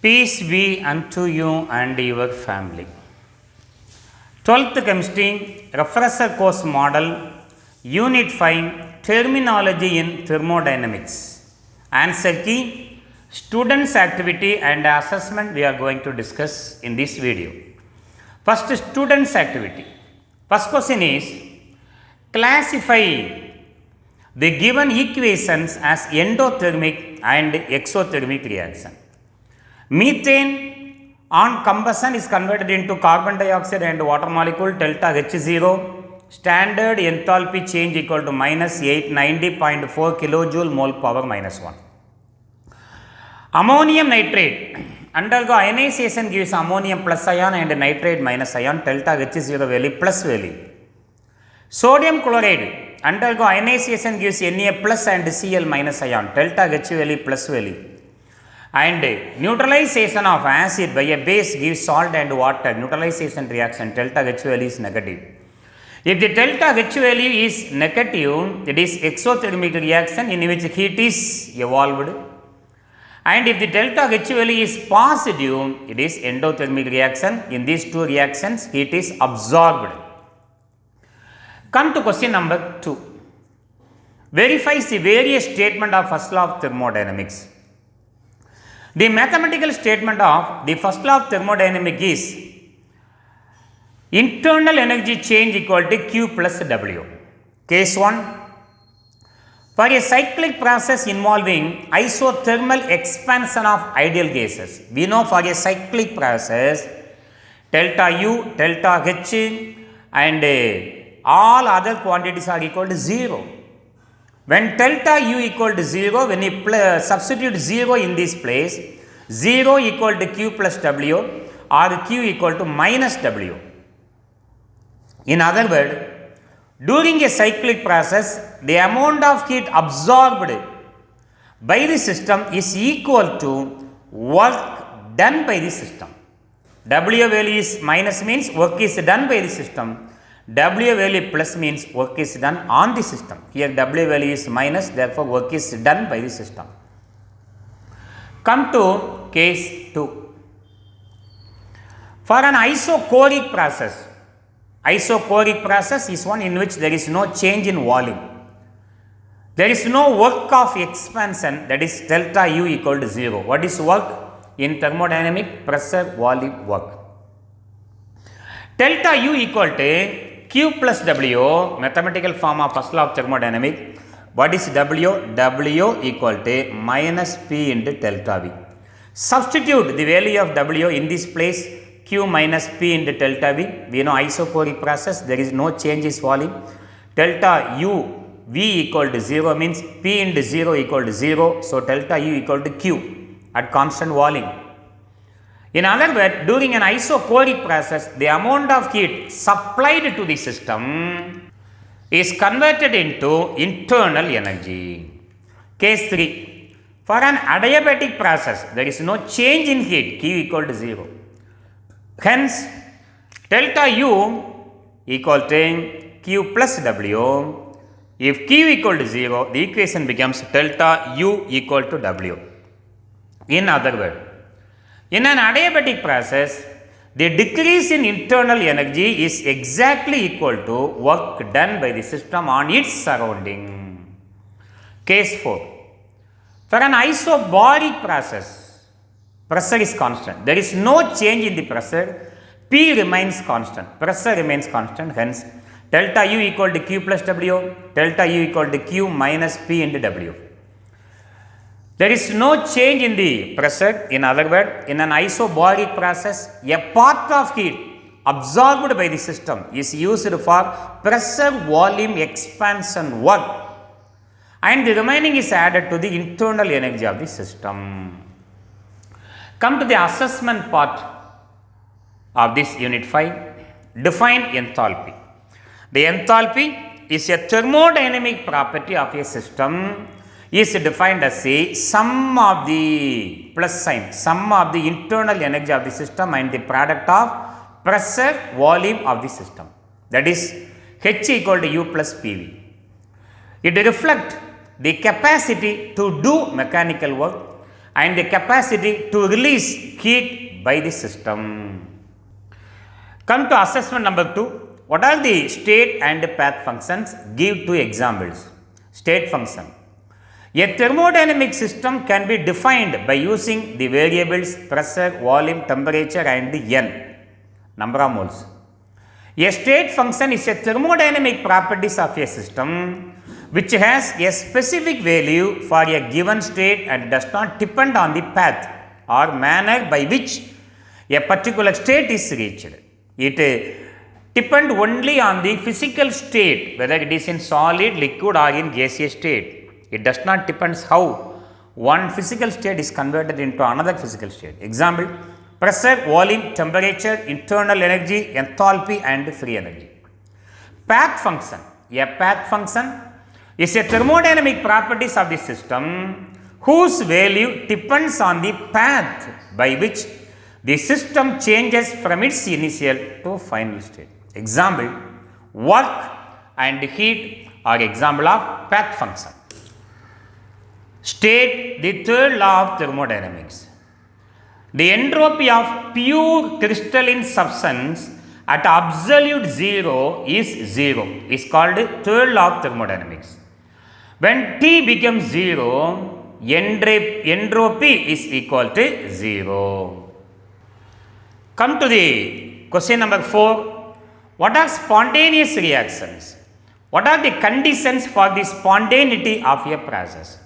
Peace be unto you and your family. 12th Chemistry Refresher Course Model Unit 5 Terminology in Thermodynamics. Answer key Students' activity and assessment we are going to discuss in this video. First, students' activity. First question is classify the given equations as endothermic and exothermic reaction. Methane on combustion is converted into carbon dioxide and water molecule delta H0. Standard enthalpy change equal to minus 890.4 kilojoule mole power minus 1. Ammonium nitrate undergo ionization gives ammonium plus ion and nitrate minus ion delta H0 value plus value. Sodium chloride undergo ionization gives Na plus and Cl minus ion delta H value plus value. And neutralization of acid by a base gives salt and water neutralization reaction delta H value is negative. If the delta H value is negative, it is exothermic reaction in which heat is evolved. And if the delta H value is positive, it is endothermic reaction. In these two reactions, heat is absorbed. Come to question number 2. Verifies the various statement of first law of thermodynamics. The mathematical statement of the first law of thermodynamics is internal energy change equal to Q plus W. Case 1. For a cyclic process involving isothermal expansion of ideal gases, we know for a cyclic process, delta U, delta H and all other quantities are equal to 0. When delta U equal to 0, when you substitute 0 in this place, 0 equal to Q plus W or Q equal to minus W. In other words, during a cyclic process, the amount of heat absorbed by the system is equal to work done by the system. W value is minus means work is done by the system. W value plus means work is done on the system. Here W value is minus, therefore work is done by the system. Come to case 2. For an isochoric process is one in which there is no change in volume. There is no work of expansion, that is delta U equal to 0. What is work? In thermodynamic, pressure, volume, work. Delta U equal to Q plus W, mathematical form of first law of thermodynamics. What is W? W equal to minus P into delta V. Substitute the value of W in this place, Q minus P into delta V. We know isochoric process, there is no change in volume. Delta U V equal to 0 means P into 0 equal to 0. So, delta U equal to Q at constant volume. In other words, during an isochoric process, the amount of heat supplied to the system is converted into internal energy. Case 3. For an adiabatic process, there is no change in heat, Q equal to 0. Hence, delta U equal to Q plus W. If Q equal to 0, the equation becomes delta U equal to W. In other words, in an adiabatic process, the decrease in internal energy is exactly equal to work done by the system on its surrounding. Case 4. For an isobaric process, pressure is constant. There is no change in the pressure. P remains constant. Pressure remains constant. Hence, delta U equal to Q plus W, delta U equal to Q minus P into W. There is no change in the pressure. In other words, in an isobaric process, a part of heat absorbed by the system is used for pressure volume expansion work, and the remaining is added to the internal energy of the system. Come to the assessment part of this unit 5. Define enthalpy. The enthalpy is a thermodynamic property of a system, is defined as a sum of the plus sign, sum of the internal energy of the system and the product of pressure volume of the system, that is H equal to U plus PV. It reflects the capacity to do mechanical work and the capacity to release heat by the system. Come to assessment number 2. What are the state and path functions? Give 2 examples. State function. A thermodynamic system can be defined by using the variables pressure, volume, temperature and N, number of moles. A state function is a thermodynamic properties of a system which has a specific value for a given state and does not depend on the path or manner by which a particular state is reached. It depends only on the physical state, whether it is in solid, liquid or in gaseous state. It does not depend how one physical state is converted into another physical state. Example, pressure, volume, temperature, internal energy, enthalpy and free energy. Path function. A path function is a thermodynamic properties of the system whose value depends on the path by which the system changes from its initial to final state. Example, work and heat are example of path function. State the third law of thermodynamics. The entropy of pure crystalline substance at absolute zero is zero. Is called third law of thermodynamics. When T becomes zero, entropy is equal to zero. Come to the question number 4. What are spontaneous reactions? What are the conditions for the spontaneity of a process?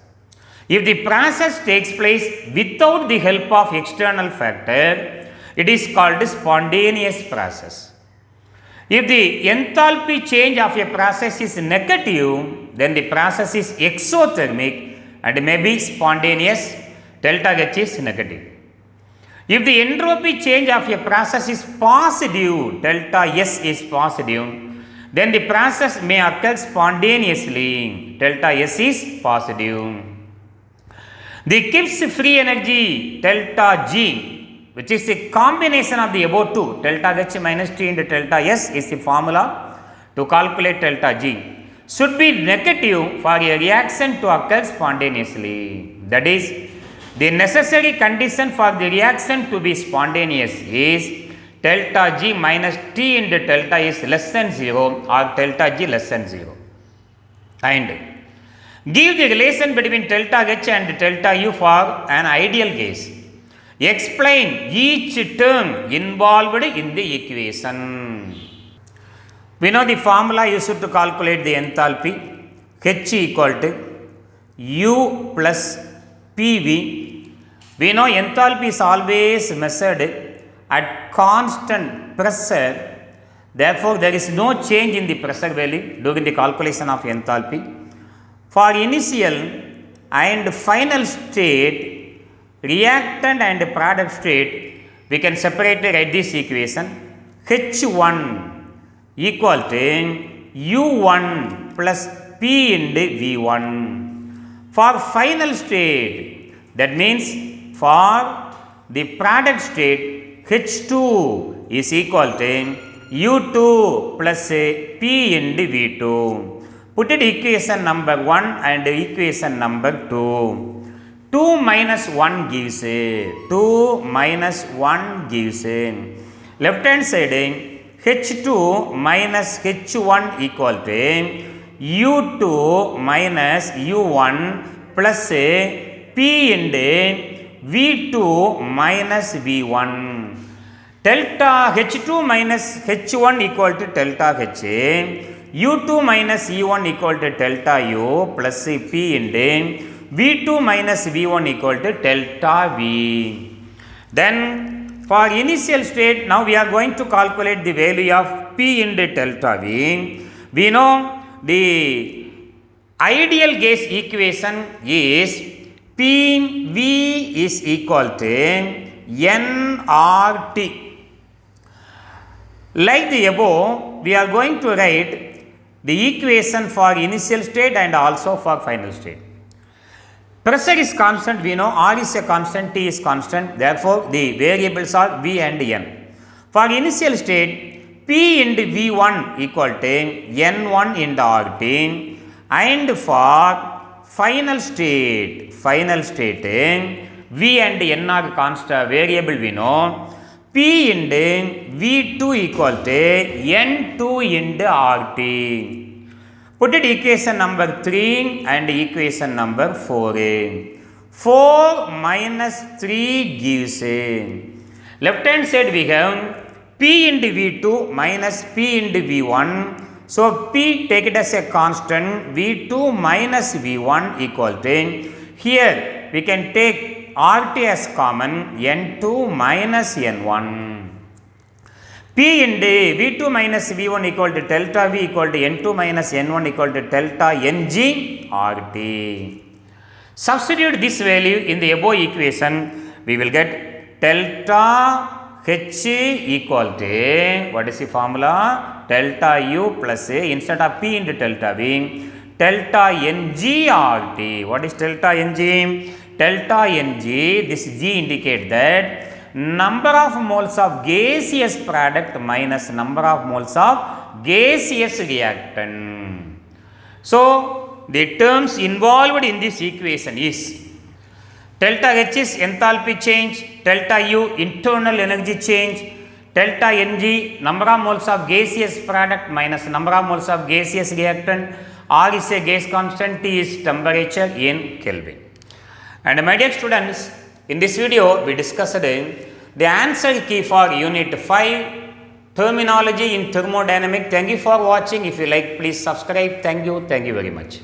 If the process takes place without the help of external factor, it is called a spontaneous process. If the enthalpy change of a process is negative, then the process is exothermic and may be spontaneous. Delta H is negative. If the entropy change of a process is positive, delta S is positive, then the process may occur spontaneously. Delta S is positive. The Gibbs free energy delta G, which is a combination of the above two, delta H minus T into delta S, is the formula to calculate delta G, should be negative for a reaction to occur spontaneously. That is, the necessary condition for the reaction to be spontaneous is delta G minus T into delta S less than 0 or delta G less than 0. And give the relation between delta H and delta U for an ideal case. Explain each term involved in the equation. We know the formula used to calculate the enthalpy. H equal to U plus PV. We know enthalpy is always measured at constant pressure. Therefore, there is no change in the pressure value during the calculation of enthalpy. For initial and final state, reactant and product state, we can separately write this equation. H1 equal to U1 plus P into V1. For final state, that means for the product state, H2 is equal to U2 plus P into V2. Put it equation number 1 and equation number 2. 2 minus 1 gives 2 minus 1 gives left hand side H2 minus H1 equal to U2 minus U1 plus P into V2 minus V1. Delta H2 minus H1 equal to delta H. U2 minus U1 equal to delta U plus P into V2 minus V1 equal to delta V. Then for initial state, now we are going to calculate the value of P into delta V. We know the ideal gas equation is PV is equal to nRT. Like the above, we are going to write the equation for initial state and also for final state. Pressure is constant, we know R is a constant, T is constant, therefore the variables are V and N. For initial state, P into V1 equal to N1 into RT, and for final state V and N are constant variable we know. P into V2 equal to N2 into RT. Put it equation number 3 and equation number 4. 4 minus 3 gives left hand side we have P into V2 minus P into V1. So P take it as a constant, V2 minus V1 equal to, here we can take RT as common, N2 minus N1. P into V2 minus V1 equal to delta V equal to N2 minus N1 equal to delta NG RT. Substitute this value in the above equation, we will get delta H equal to, what is the formula? Delta U plus A, instead of P into delta V, delta NG RT. What is delta NG? Delta NG, this G indicate that number of moles of gaseous product minus number of moles of gaseous reactant. So, the terms involved in this equation is delta H is enthalpy change, delta U internal energy change, delta Ng number of moles of gaseous product minus number of moles of gaseous reactant, R is a gas constant, T is temperature in Kelvin. And my dear students, in this video we discussed the answer key for unit 5 terminology in thermodynamics. Thank you for watching. If you like, please subscribe. Thank you very much.